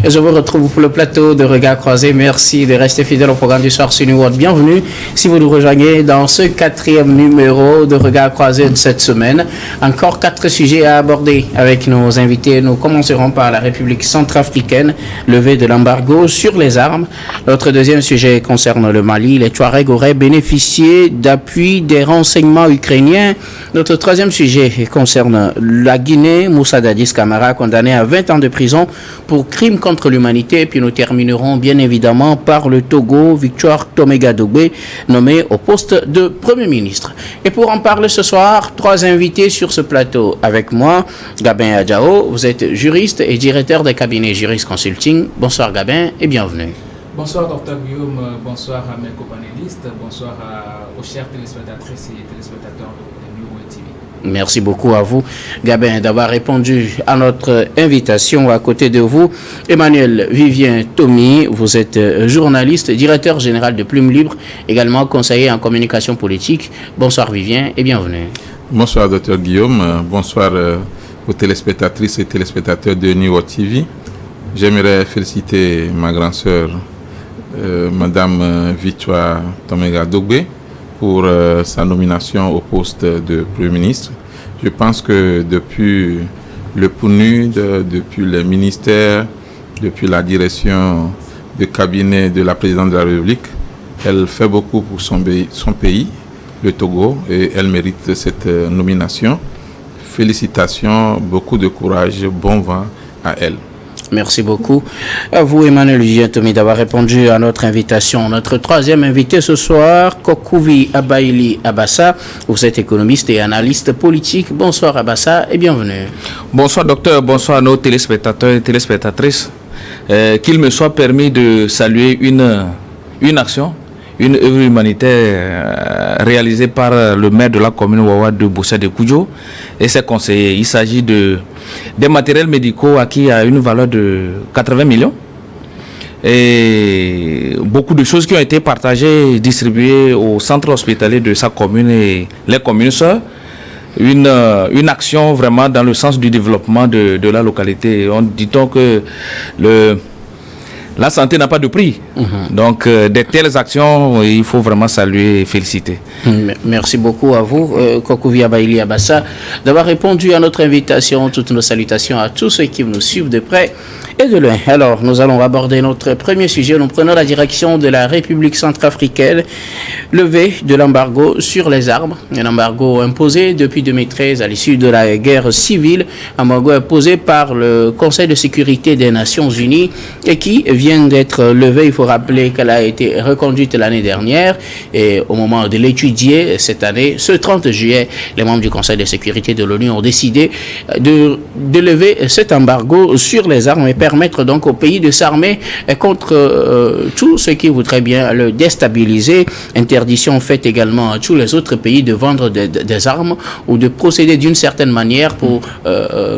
et je vous retrouve pour le plateau de Regard Croisé. Merci de rester fidèle au programme du soir sur New World. Bienvenue si vous nous rejoignez dans ce 4e numéro de Regard Croisé de cette semaine. Encore 4 sujets à aborder avec nos invités. Nous commencerons par la République centrafricaine, levée de l'embargo sur les armes. Notre deuxième sujet concerne le Mali. Les Touaregs auraient bénéficié d'appui des renseignements ukrainiens. Notre troisième sujet concerne la Guinée. Moussa Dadis Camara, condamné à 20 ans de prison pour crimes contre l'humanité. Puis nous terminerons bien évidemment par le Togo, Victoire Toméga-Dogbe, nommé au poste de Premier ministre. Et pour en parler ce soir, 3 invités sur ce plateau. Avec moi, Gabin Adjao, vous êtes juriste et directeur des cabinets Juris Consulting. Bonsoir Gabin et bienvenue. Bonsoir Dr Guillaume, bonsoir à mes copanélistes, bonsoir aux chers téléspectatrices et téléspectateurs de New World TV. Merci beaucoup à vous, Gabin, d'avoir répondu à notre invitation. À côté de vous, Emmanuel Vivien Tomi, vous êtes journaliste, directeur général de Plume Libre, également conseiller en communication politique. Bonsoir Vivien et bienvenue. Bonsoir Dr Guillaume, bonsoir aux téléspectatrices et téléspectateurs de New World TV. J'aimerais féliciter ma grande sœur, Madame Victoire Toméga-Dogbe, pour sa nomination au poste de Premier ministre. Je pense que depuis le PNUD, depuis le ministère, depuis la direction de cabinet de la présidente de la République, elle fait beaucoup pour son pays, le Togo, et elle mérite cette nomination. Félicitations, beaucoup de courage, bon vent à elle. Merci beaucoup à vous, Emmanuel Vivien Tomi, d'avoir répondu à notre invitation. Notre troisième invité ce soir, Kokouvi Abaili Abassa. Vous êtes économiste et analyste politique. Bonsoir Abassa et bienvenue. Bonsoir docteur, bonsoir à nos téléspectateurs et téléspectatrices. Qu'il me soit permis de saluer une action, une œuvre humanitaire réalisée par le maire de la commune Wawa de Boussa de Koudjo et ses conseillers. Il s'agit des matériels médicaux acquis à une valeur de 80 millions et beaucoup de choses qui ont été partagées et distribuées au centre hospitalier de sa commune et les communes sœurs. Une action vraiment dans le sens du développement de la localité. Dit-on que la santé n'a pas de prix. Donc, de telles actions, il faut vraiment saluer et féliciter. Merci beaucoup à vous, Kokouvi Abaili Abassa, d'avoir répondu à notre invitation. Toutes nos salutations à tous ceux qui nous suivent de près et de loin. Alors, nous allons aborder notre premier sujet. Nous prenons la direction de la République centrafricaine, levée de l'embargo sur les armes. Un embargo imposé depuis 2013 à l'issue de la guerre civile. Un embargo imposé par le Conseil de sécurité des Nations Unies et qui vient d'être levée. Il faut rappeler qu'elle a été reconduite l'année dernière et au moment de l'étudier cette année, ce 30 juillet, les membres du Conseil de sécurité de l'ONU ont décidé de lever cet embargo sur les armes et permettre donc au pays de s'armer contre tout ce qui voudrait bien le déstabiliser. Interdiction faite également à tous les autres pays de vendre des armes ou de procéder d'une certaine manière pour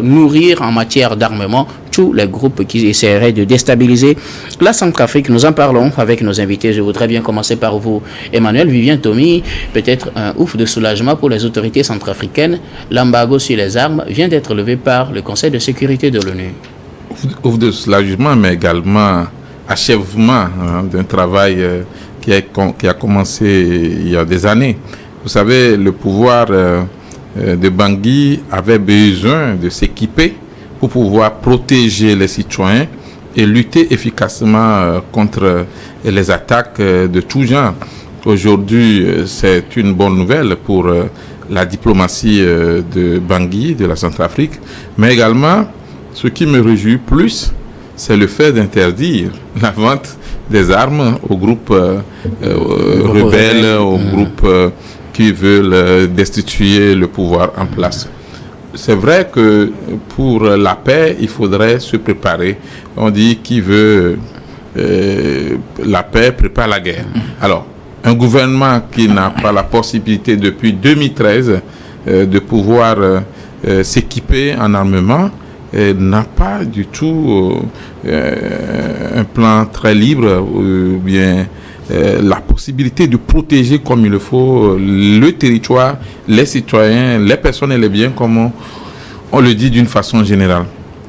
nourrir en matière d'armement tous les groupes qui essaieraient de déstabiliser la Centrafrique. Nous en parlons avec nos invités. Je voudrais bien commencer par vous, Emmanuel Vivien Tomi. Peut-être un ouf de soulagement pour les autorités centrafricaines. L'embargo sur les armes vient d'être levé par le Conseil de sécurité de l'ONU. Ouf de soulagement, mais également achèvement d'un travail qui a commencé il y a des années. Vous savez, le pouvoir de Bangui avait besoin de s'équiper pour pouvoir protéger les citoyens et lutter efficacement contre les attaques de tout genre. Aujourd'hui, c'est une bonne nouvelle pour la diplomatie de Bangui, de la Centrafrique, mais également, ce qui me réjouit plus, c'est le fait d'interdire la vente des armes aux groupes rebelles, aux groupes qui veulent destituer le pouvoir en place. C'est vrai que pour la paix, il faudrait se préparer. On dit qui veut la paix prépare la guerre. Alors, un gouvernement qui n'a pas la possibilité depuis 2013 de pouvoir s'équiper en armement n'a pas du tout un plan très libre ou bien la possibilité de protéger comme il le faut le territoire, les citoyens, les personnes et les biens, comme on le dit d'une façon générale.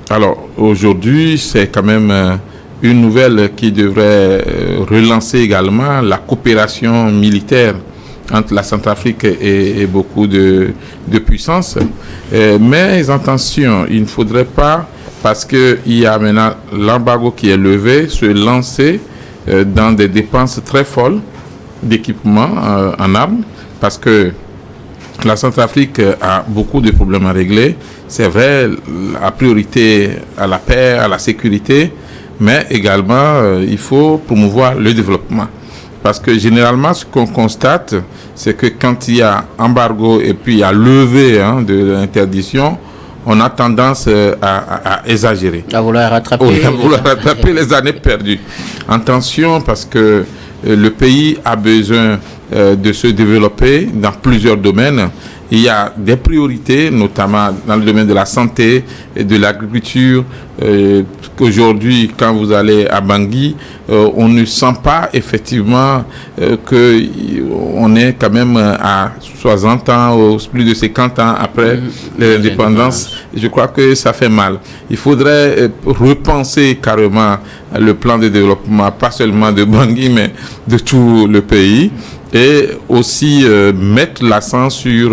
Alors, aujourd'hui, c'est quand même une nouvelle qui devrait relancer également la coopération militaire entre la Centrafrique et beaucoup de puissances. Mais attention, il ne faudrait pas, parce qu'il y a maintenant l'embargo qui est levé, se lancer dans des dépenses très folles d'équipement en armes, parce que la Centrafrique a beaucoup de problèmes à régler. C'est vrai, la priorité à la paix, à la sécurité, mais également, il faut promouvoir le développement. Parce que généralement, ce qu'on constate, c'est que quand il y a embargo et puis il y a levée de l'interdiction, on a tendance à exagérer. À vouloir rattraper. Oui, à vouloir rattraper les années perdues. Attention, parce que le pays a besoin de se développer dans plusieurs domaines. Il y a des priorités, notamment dans le domaine de la santé et de l'agriculture. Qu'aujourd'hui, quand vous allez à Bangui, on ne sent pas effectivement qu'on est quand même à 60 ans ou plus de 50 ans après l'indépendance. Je crois que ça fait mal. Il faudrait repenser carrément le plan de développement, pas seulement de Bangui, mais de tout le pays. Et aussi mettre l'accent sur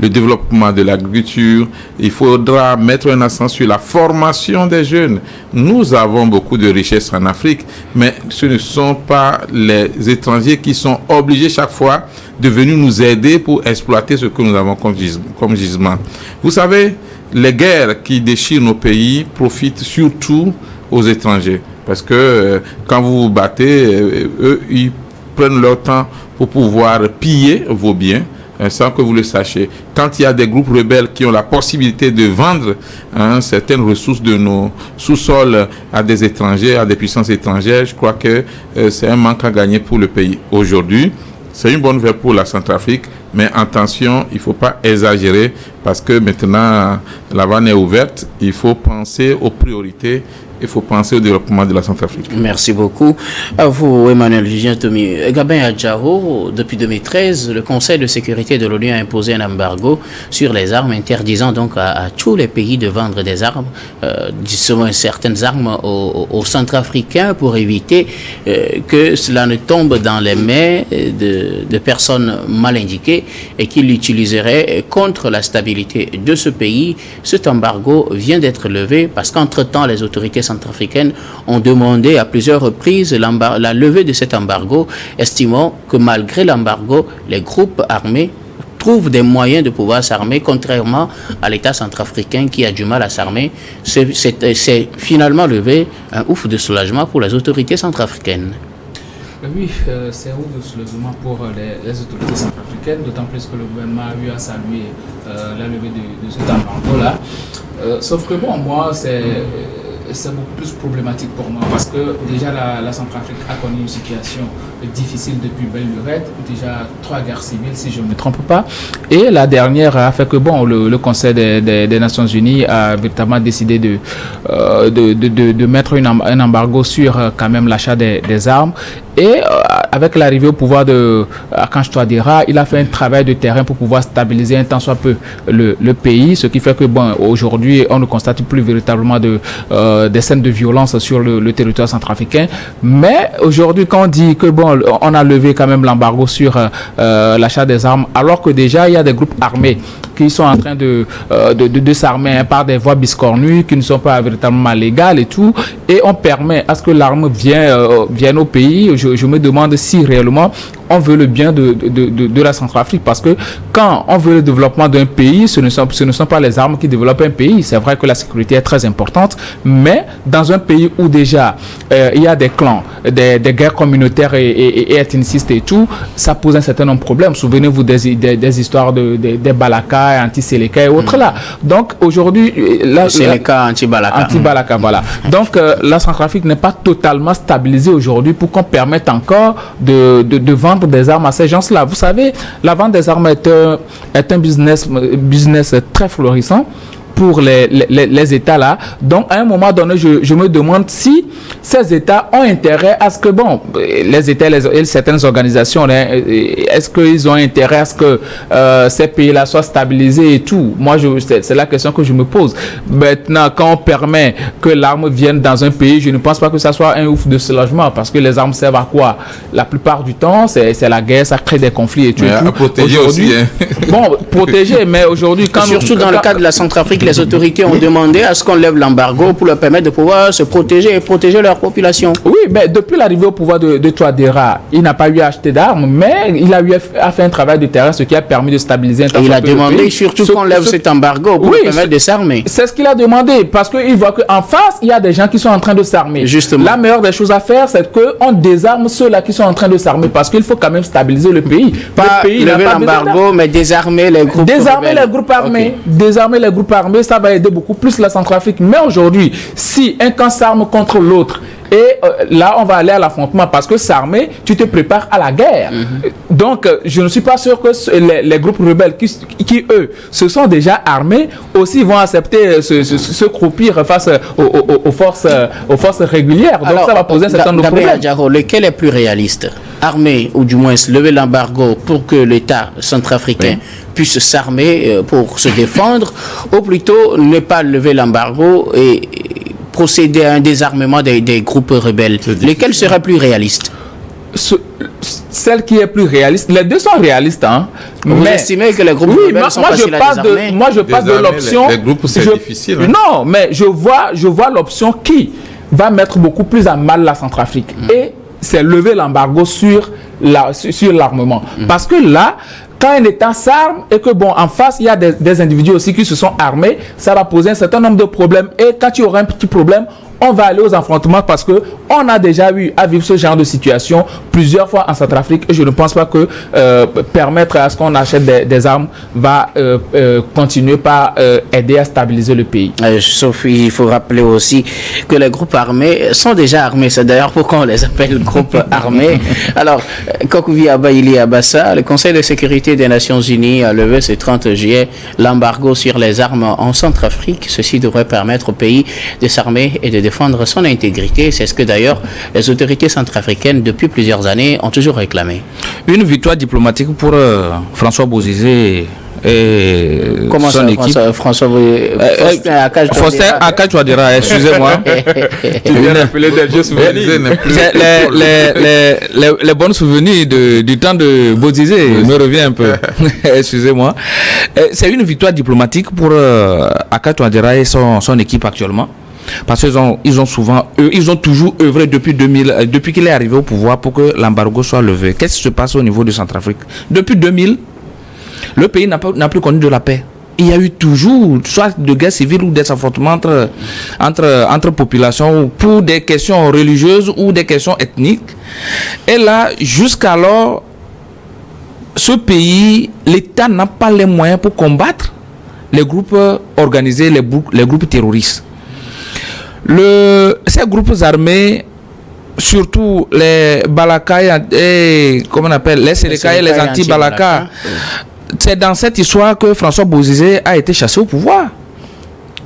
le développement de l'agriculture. Il faudra mettre un accent sur la formation des jeunes. Nous avons beaucoup de richesses en Afrique, mais ce ne sont pas les étrangers qui sont obligés chaque fois de venir nous aider pour exploiter ce que nous avons comme gisement. Vous savez, les guerres qui déchirent nos pays profitent surtout aux étrangers. Parce que quand vous vous battez, eux, ils prennent leur temps pour pouvoir piller vos biens sans que vous le sachiez. Quand il y a des groupes rebelles qui ont la possibilité de vendre certaines ressources de nos sous-sols à des étrangers, à des puissances étrangères, je crois que c'est un manque à gagner pour le pays. Aujourd'hui, c'est une bonne nouvelle pour la Centrafrique, mais attention, il ne faut pas exagérer parce que maintenant la vanne est ouverte. Il faut penser aux priorités. Il faut penser au développement de la Centrafrique. Merci beaucoup. À vous, Emmanuel Vivien Tomi. Gabin Adjao, depuis 2013, le Conseil de sécurité de l'ONU a imposé un embargo sur les armes, interdisant donc à tous les pays de vendre des armes, disons certaines armes aux Centrafricains pour éviter que cela ne tombe dans les mains de personnes mal indiquées et qui l'utiliseraient contre la stabilité de ce pays. Cet embargo vient d'être levé parce qu'entre-temps, les autorités centrafricaines ont demandé à plusieurs reprises la levée de cet embargo, estimant que malgré l'embargo, les groupes armés trouvent des moyens de pouvoir s'armer, contrairement à l'État centrafricain qui a du mal à s'armer. C'est finalement levé un ouf de soulagement pour les autorités centrafricaines. Oui, c'est un ouf de soulagement pour les autorités centrafricaines, d'autant plus que le gouvernement a eu à saluer la levée de cet embargo-là. Sauf que bon, moi, c'est beaucoup plus problématique pour moi parce que déjà la Centrafrique a connu une situation difficile depuis belle lurette, déjà 3 guerres civiles si je ne me trompe pas, et la dernière a fait que bon le Conseil des Nations Unies a véritablement décidé de mettre un embargo sur quand même l'achat des armes. Et avec l'arrivée au pouvoir de Akanj Touadéra, il a fait un travail de terrain pour pouvoir stabiliser un tant soit peu le pays, ce qui fait que bon, aujourd'hui, on ne constate plus véritablement des scènes de violence sur le territoire centrafricain. Mais aujourd'hui, quand on dit que bon, on a levé quand même l'embargo sur l'achat des armes, alors que déjà il y a des groupes armés qui sont en train de s'armer par des voies biscornues qui ne sont pas véritablement légales et tout, et on permet à ce que l'arme vienne au pays. Je me demande si réellement on veut le bien de la Centrafrique, parce que quand on veut le développement d'un pays, ce ne sont pas les armes qui développent un pays. C'est vrai que la sécurité est très importante, mais dans un pays où déjà il y a des clans, des guerres communautaires et ethnicistes et tout, ça pose un certain nombre de problèmes. Souvenez-vous des histoires des Balaka, anti-Séléka et autres là. Donc aujourd'hui, Séléka, anti-Balaka. Voilà. Donc la Centrafrique n'est pas totalement stabilisée aujourd'hui pour qu'on permette encore de vendre des armes à ces gens-là. Vous savez, la vente des armes est un business très florissant. pour les États là. Donc à un moment donné, je me demande si ces États ont intérêt à ce que, bon, les États et certaines organisations, est-ce qu'ils ont intérêt à ce que ces pays-là soient stabilisés et tout. Moi, c'est la question que je me pose. Maintenant, quand on permet que l'arme vienne dans un pays, je ne pense pas que ça soit un ouf de soulagement, parce que les armes servent à quoi? La plupart du temps, c'est la guerre, ça crée des conflits et tout. À protéger aussi. Hein. Bon, protéger, mais aujourd'hui, surtout dans le cas de la Centrafrique, les autorités ont demandé à ce qu'on lève l'embargo pour leur permettre de pouvoir se protéger et protéger leur population. Oui, mais depuis l'arrivée au pouvoir de Touadéra, il n'a pas eu à acheter d'armes, mais il a eu à faire un travail de terrain, ce qui a permis de stabiliser un temps. Il a demandé surtout qu'on lève cet embargo pour permettre de s'armer. C'est ce qu'il a demandé, parce qu'il voit qu'en face, il y a des gens qui sont en train de s'armer. Justement. La meilleure des choses à faire, c'est qu'on désarme ceux-là qui sont en train de s'armer, parce qu'il faut quand même stabiliser le pays. Pas lever l'embargo, mais désarmer les groupes armés. Okay. Désarmer les groupes armés, ça va aider beaucoup plus la Centrafrique. Mais aujourd'hui, si un camp s'arme contre l'autre, et là, on va aller à l'affrontement, parce que s'armer, tu te prépares à la guerre. Donc, je ne suis pas sûr que les groupes rebelles qui, eux, se sont déjà armés, aussi vont accepter se croupir face aux forces régulières. Donc, alors, ça va poser un certain nombre de problèmes. Diarra, lequel est plus réaliste? Armer, ou du moins lever l'embargo pour que l'État centrafricain puisse s'armer pour se défendre, ou plutôt ne pas lever l'embargo et procéder à un désarmement des groupes rebelles? Lequel serait plus réaliste? Celle qui est plus réaliste. Les deux sont réalistes, hein. Vous estimez que les groupes rebelles sont faciles à désarmer? Moi, je parle de l'option. Les groupes, c'est difficile. Hein. Non, mais je vois l'option qui va mettre beaucoup plus à mal la Centrafrique. Et c'est lever l'embargo sur l'armement. Parce que là, quand un État s'arme et que, bon, en face, il y a des individus aussi qui se sont armés, ça va poser un certain nombre de problèmes. Et quand il y aura un petit problème, on va aller aux affrontements, parce que on a déjà eu à vivre ce genre de situation plusieurs fois en Centrafrique, et je ne pense pas que permettre à ce qu'on achète des armes va continuer par aider à stabiliser le pays. Sauf il faut rappeler aussi que les groupes armés sont déjà armés. C'est d'ailleurs pourquoi on les appelle groupes armés. Alors, Kokou Viabaïli Abassa, le Conseil de sécurité des Nations Unies a levé ce 30 juillet l'embargo sur les armes en Centrafrique. Ceci devrait permettre au pays de s'armer et de défendre son intégrité. C'est ce que d'ailleurs les autorités centrafricaines depuis plusieurs années ont toujours réclamé. Une victoire diplomatique pour François Bozizé et comment son équipe. François Faustin Akash Touadéra, excusez-moi. Tu viens d'appeler des vieux souvenirs. Les bons souvenirs du temps de Bozizé me revient un peu. Excusez-moi. C'est une victoire diplomatique pour Akash Touadéra et son équipe actuellement. Parce qu'ils ont toujours œuvré depuis qu'il est arrivé au pouvoir pour que l'embargo soit levé. Qu'est-ce qui se passe au niveau de Centrafrique? Depuis 2000, le pays n'a plus connu de la paix. Il y a eu toujours soit de guerre civile ou des affrontements entre populations pour des questions religieuses ou des questions ethniques. Et là, jusqu'alors, ce pays, l'État n'a pas les moyens pour combattre les groupes organisés, les groupes terroristes. Ces groupes armés, surtout les Balaka et comment on appelle les Séléka et les anti-Balaka, c'est dans cette histoire que François Bozizé a été chassé au pouvoir.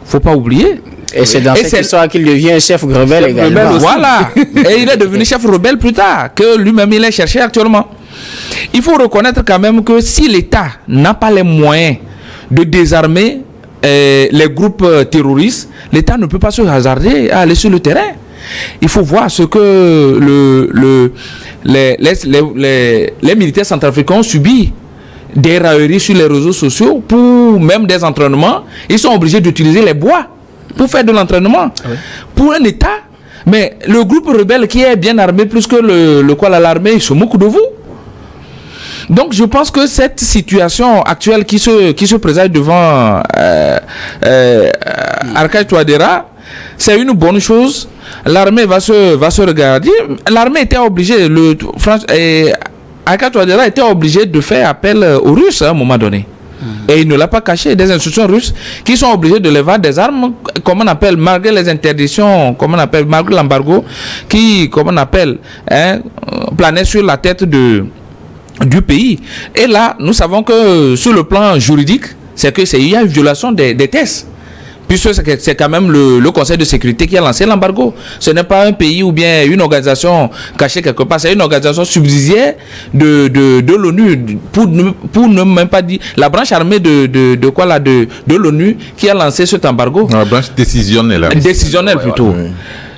Faut pas oublier. Et c'est dans cette histoire qu'il devient chef rebelle également. Voilà. Et il est devenu chef rebelle plus tard, que lui-même il est cherché actuellement. Il faut reconnaître quand même que si l'État n'a pas les moyens de désarmer les groupes terroristes, l'État ne peut pas se hasarder à aller sur le terrain. Il faut voir ce que les militaires centrafricains ont subi. Des railleries sur les réseaux sociaux pour même des entraînements. Ils sont obligés d'utiliser les bois pour faire de l'entraînement. Pour un État. Mais le groupe rebelle qui est bien armé plus que l'armée, il se moque de vous. Donc je pense que cette situation actuelle qui se présente devant Akash Touadéra, c'est une bonne chose. L'armée va se regarder. L'armée était obligée, Akash Touadéra était obligé de faire appel aux Russes à un moment donné. Et il ne l'a pas caché. Des institutions russes qui sont obligées de lever des armes, comme on appelle, malgré les interdictions, comme on appelle, malgré l'embargo, qui, comme on appelle, planait sur la tête du pays. Et là, nous savons que sur le plan juridique, il y a une violation des tests. puisque c'est quand même le Conseil de sécurité qui a lancé l'embargo. Ce n'est pas un pays ou bien une organisation cachée quelque part, c'est une organisation subsidiaire de l'ONU, pour ne même pas dire la branche armée de l'ONU qui a lancé cet embargo. La branche décisionnelle. Décisionnelle plutôt. Oui.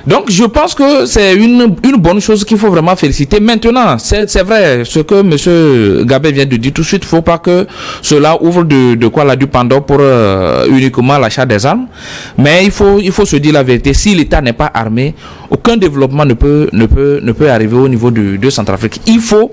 Donc je pense que c'est une bonne chose qu'il faut vraiment féliciter. Maintenant, c'est vrai, ce que M. Gabé vient de dire tout de suite, il ne faut pas que cela ouvre du Pandore pour uniquement l'achat des armes. Mais il faut se dire la vérité, si l'État n'est pas armé, aucun développement ne peut arriver au niveau de Centrafrique. Il faut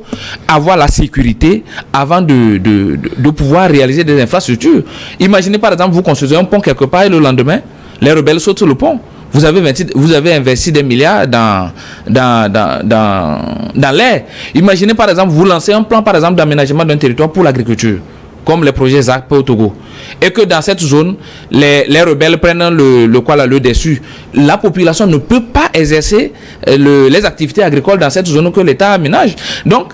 avoir la sécurité avant de pouvoir réaliser des infrastructures. Imaginez par exemple, vous construisez un pont quelque part et le lendemain, les rebelles sautent sur le pont. Vous avez investi des milliards dans l'air. Imaginez par exemple, vous lancez un plan par exemple d'aménagement d'un territoire pour l'agriculture, comme les projets ZAC au Togo, et que dans cette zone, les rebelles prennent le dessus. La population ne peut pas exercer les activités agricoles dans cette zone que l'État aménage. Donc,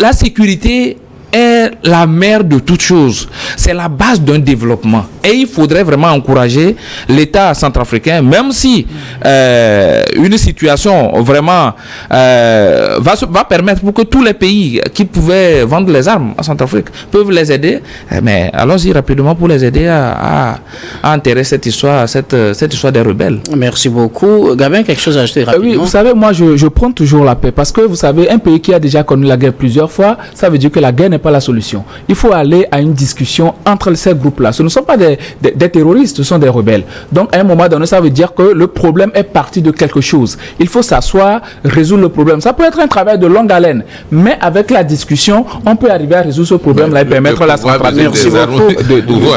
la sécurité est la mère de toutes choses. C'est la base d'un développement. Et il faudrait vraiment encourager l'État centrafricain, même si une situation vraiment va permettre pour que tous les pays qui pouvaient vendre les armes à Centrafrique peuvent les aider. Mais allons-y rapidement pour les aider à enterrer cette histoire des rebelles. Merci beaucoup. Gabin, quelque chose à ajouter rapidement? Oui, vous savez, moi je prends toujours la paix parce que vous savez, un pays qui a déjà connu la guerre plusieurs fois, ça veut dire que la guerre n'est pas la solution. Il faut aller à une discussion entre ces groupes-là. Ce ne sont pas des terroristes, ce sont des rebelles. Donc à un moment donné, ça veut dire que le problème est parti de quelque chose. Il faut s'asseoir, résoudre le problème. Ça peut être un travail de longue haleine, mais avec la discussion, on peut arriver à résoudre ce problème-là et permettre la centralisation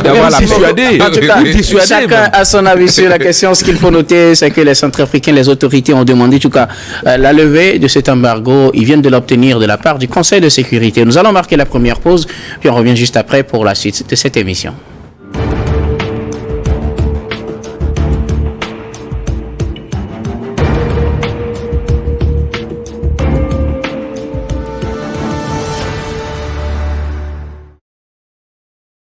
d'avoir la dissuader. En tout cas, chacun a son avis sur la question. Ce qu'il faut noter, c'est que les Centrafricains, les autorités ont demandé, en tout cas, la levée de cet embargo. Ils viennent de l'obtenir de la part du Conseil de sécurité. Nous allons marquer la première pause, puis on revient juste après pour la suite de cette émission.